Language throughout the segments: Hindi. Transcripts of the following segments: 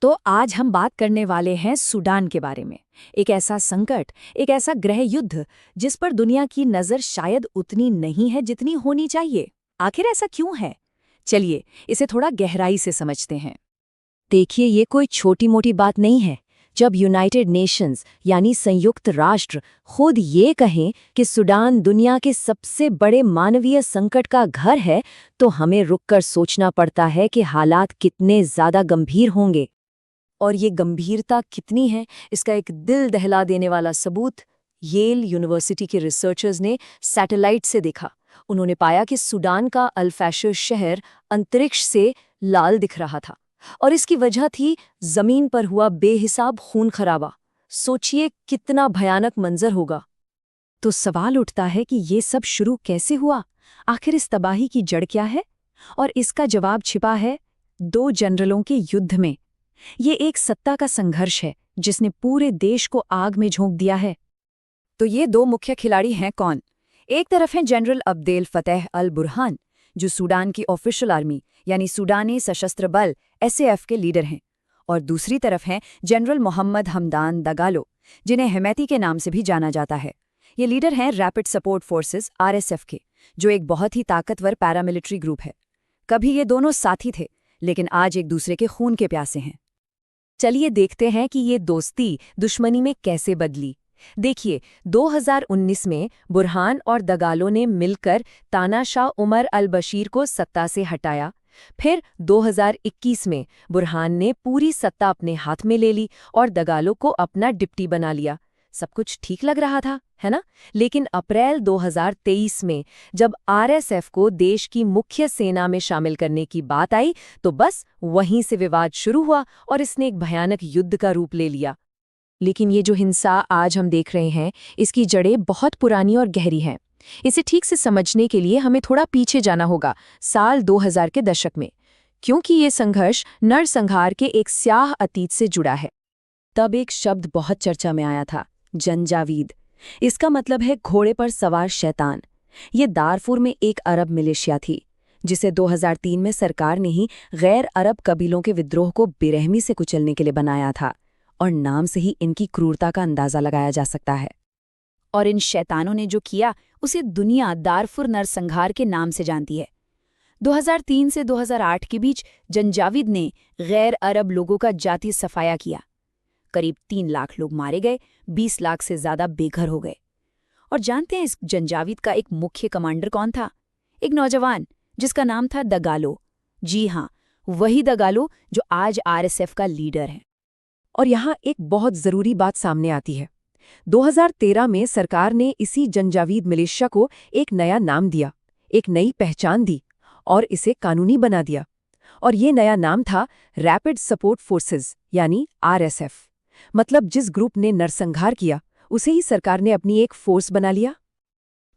तो आज हम बात करने वाले हैं सूडान के बारे में। एक ऐसा संकट, एक ऐसा गृह युद्ध जिस पर दुनिया की नज़र शायद उतनी नहीं है जितनी होनी चाहिए। आखिर ऐसा क्यों है? चलिए इसे थोड़ा गहराई से समझते हैं। देखिए, ये कोई छोटी मोटी बात नहीं है। जब यूनाइटेड नेशंस यानी संयुक्त राष्ट्र खुद ये कहें कि सूडान दुनिया के सबसे बड़े मानवीय संकट का घर है, तो हमें रुककर सोचना पड़ता है कि हालात कितने ज़्यादा गंभीर होंगे। और ये गंभीरता कितनी है, इसका एक दिल दहला देने वाला सबूत येल यूनिवर्सिटी के रिसर्चर्स ने सैटेलाइट से देखा। उन्होंने पाया कि सूडान का अल-फैशर शहर अंतरिक्ष से लाल दिख रहा था, और इसकी वजह थी जमीन पर हुआ बेहिसाब खून खराबा। सोचिए कितना भयानक मंजर होगा। तो सवाल उठता है कि ये सब शुरू कैसे हुआ? आखिर इस तबाही की जड़ क्या है? और इसका जवाब छिपा है दो जनरलों के युद्ध में। ये एक सत्ता का संघर्ष है जिसने पूरे देश को आग में झोंक दिया है। तो ये दो मुख्य खिलाड़ी हैं कौन? एक तरफ है जनरल अब्देल फतेह अल बुरहान, जो सूडान की ऑफिशियल आर्मी यानी सूडानी सशस्त्र बल एसएएफ के लीडर हैं, और दूसरी तरफ हैं जनरल मोहम्मद हमदान दगालो, जिन्हें हेमैती के नाम से भी जाना जाता है। ये लीडर हैं रैपिड सपोर्ट फोर्सेस आरएसएफ के, जो एक बहुत ही ताकतवर पैरामिलिट्री ग्रुप है। कभी ये दोनों साथी थे, लेकिन आज एक दूसरे के खून के प्यासे हैं। चलिए देखते हैं कि ये दोस्ती दुश्मनी में कैसे बदली। देखिए, 2019 में बुरहान और दगालो ने मिलकर तानाशाह उमर अल-बशीर को सत्ता से हटाया। फिर 2021 में बुरहान ने पूरी सत्ता अपने हाथ में ले ली और दगालो को अपना डिप्टी बना लिया। सब कुछ ठीक लग रहा था, है ना? लेकिन अप्रैल 2023 में जब आरएसएफ को देश की मुख्य सेना में शामिल करने की बात आई, तो बस वहीं से विवाद शुरू हुआ और इसने एक भयानक युद्ध का रूप ले लिया। लेकिन ये जो हिंसा आज हम देख रहे हैं, इसकी जड़ें बहुत पुरानी और गहरी हैं। इसे ठीक से समझने के लिए हमें थोड़ा पीछे जाना होगा, साल 2000 के दशक में, क्योंकि ये संघर्ष नरसंहार के एक स्याह अतीत से जुड़ा है। तब एक शब्द बहुत चर्चा में आया था, जंजावीद। इसका मतलब है घोड़े पर सवार शैतान। ये दारफुर में एक अरब मिलिशिया थी, जिसे 2003 में सरकार ने ही गैर अरब कबीलों के विद्रोह को बेरहमी से कुचलने के लिए बनाया था, और नाम से ही इनकी क्रूरता का अंदाजा लगाया जा सकता है। और इन शैतानों ने जो किया, उसे दुनिया दारफुर नरसंहार के नाम से जानती है। 2003 से 2008 के बीच जंजावीद ने गैर अरब लोगों का जातीय सफाया किया। करीब 3 लाख लोग मारे गए, 20 लाख से ज्यादा बेघर हो गए। और जानते हैं इस जंजावीद का एक मुख्य कमांडर कौन था? एक नौजवान जिसका नाम था दगालो। जी हाँ, वही दगालो जो आज आरएसएफ का लीडर है। और यहाँ एक बहुत ज़रूरी बात सामने आती है। 2013 में सरकार ने इसी जंजावीद मिलिशिया को एक नया नाम दिया, एक नई पहचान दी और इसे कानूनी बना दिया। और ये नया नाम था रैपिड सपोर्ट फोर्सेस यानी आरएसएफ। मतलब जिस ग्रुप ने नरसंहार किया, उसे ही सरकार ने अपनी एक फोर्स बना लिया।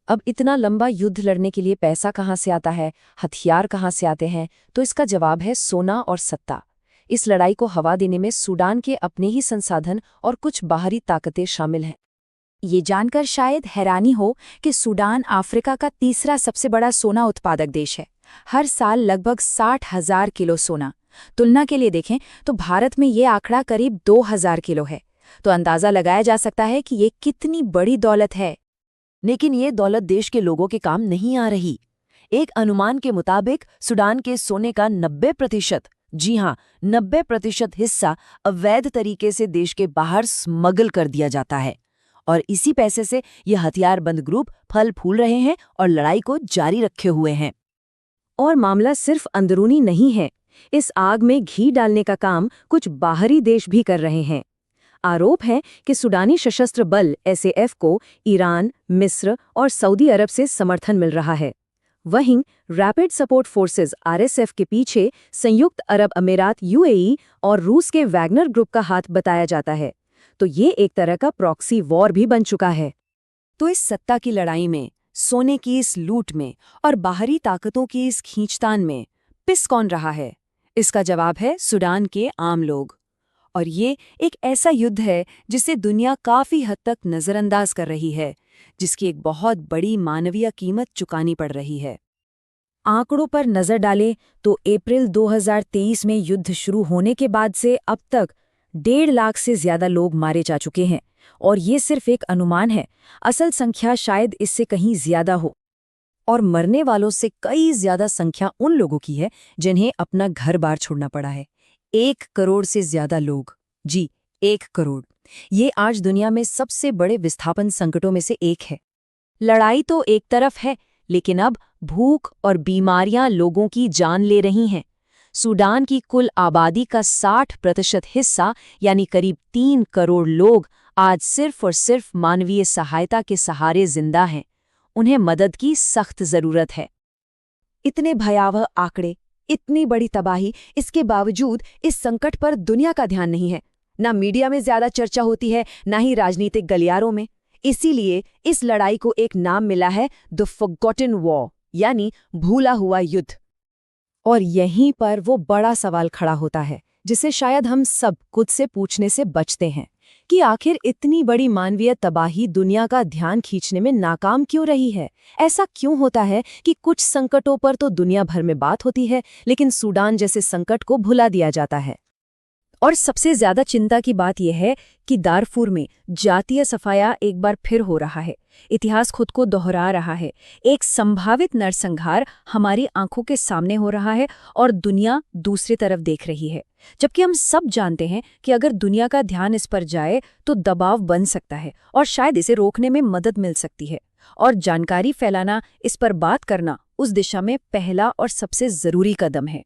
अब इतना लंबा युद्ध लड़ने के लिए पैसा कहाँ से आता है, हथियार कहाँ से आते हैं? तो इसका जवाब है सोना और सत्ता। इस लड़ाई को हवा देने में सूडान के अपने ही संसाधन और कुछ बाहरी ताकतें शामिल हैं। ये जानकर शायद हैरानी हो कि सूडान अफ्रीका का तीसरा सबसे बड़ा सोना उत्पादक देश है। हर साल लगभग 60,000 किलो सोना। तुलना के लिए देखें तो भारत में ये आंकड़ा करीब 2000 किलो है। तो अंदाजा लगाया जा सकता है कि ये कितनी बड़ी दौलत है। लेकिन ये दौलत देश के लोगों के काम नहीं आ रही। एक अनुमान के मुताबिक सूडान के सोने का 90%, जी हाँ 90% हिस्सा अवैध तरीके से देश के बाहर स्मगल कर दिया जाता है, और इसी पैसे से ये हथियारबंद ग्रुप फल फूल रहे हैं और लड़ाई को जारी रखे हुए हैं। और मामला सिर्फ अंदरूनी नहीं है, इस आग में घी डालने का काम कुछ बाहरी देश भी कर रहे हैं। आरोप है कि सूडानी सशस्त्र बल एसएएफ को ईरान, मिस्र और सऊदी अरब से समर्थन मिल रहा है। वहीं रैपिड सपोर्ट फोर्सेस आरएसएफ के पीछे संयुक्त अरब अमीरात यूएई और रूस के वैगनर ग्रुप का हाथ बताया जाता है। तो ये एक तरह का प्रॉक्सी वॉर भी बन चुका है। तो इस सत्ता की लड़ाई में, सोने की इस लूट में और बाहरी ताकतों की इस खींचतान में पिस कौन रहा है? इसका जवाब है सूडान के आम लोग। और ये एक ऐसा युद्ध है जिसे दुनिया काफी हद तक नजरअंदाज कर रही है, जिसकी एक बहुत बड़ी मानवीय कीमत चुकानी पड़ रही है। आंकड़ों पर नजर डालें तो अप्रैल 2023 में युद्ध शुरू होने के बाद से अब तक 1.5 लाख से ज्यादा लोग मारे जा चुके हैं। और ये सिर्फ एक अनुमान है, असल संख्या शायद इससे कहीं ज्यादा हो। और मरने वालों से कई ज्यादा संख्या उन लोगों की है जिन्हें अपना घर बार छोड़ना पड़ा है। 1 करोड़ से ज्यादा लोग। जी, 1 करोड़। ये आज दुनिया में सबसे बड़े विस्थापन संकटों में से एक है। लड़ाई तो एक तरफ है, लेकिन अब भूख और बीमारियां लोगों की जान ले रही हैं। सूडान की कुल आबादी का 60% हिस्सा यानी करीब 3 करोड़ लोग आज सिर्फ और सिर्फ मानवीय सहायता के सहारे जिंदा हैं। उन्हें मदद की सख्त जरूरत है। इतने भयावह आंकड़े, इतनी बड़ी तबाही, इसके बावजूद इस संकट पर दुनिया का ध्यान नहीं है। ना मीडिया में ज्यादा चर्चा होती है, ना ही राजनीतिक गलियारों में। इसीलिए इस लड़ाई को एक नाम मिला है द फॉरगॉटन वॉर, यानी भूला हुआ युद्ध। और यहीं पर वो बड़ा सवाल खड़ा होता है जिसे शायद हम सब खुद से पूछने से बचते हैं कि आखिर इतनी बड़ी मानवीय तबाही दुनिया का ध्यान खींचने में नाकाम क्यों रही है। ऐसा क्यों होता है कि कुछ संकटों पर तो दुनिया भर में बात होती है, लेकिन सूडान जैसे संकट को भुला दिया जाता है। और सबसे ज्यादा चिंता की बात यह है कि दारफूर में जातीय सफाया एक बार फिर हो रहा है। इतिहास खुद को दोहरा रहा है। एक संभावित नरसंहार हमारी आंखों के सामने हो रहा है और दुनिया दूसरी तरफ देख रही है। जबकि हम सब जानते हैं कि अगर दुनिया का ध्यान इस पर जाए तो दबाव बन सकता है और शायद इसे रोकने में मदद मिल सकती है। और जानकारी फैलाना, इस पर बात करना उस दिशा में पहला और सबसे जरूरी कदम है।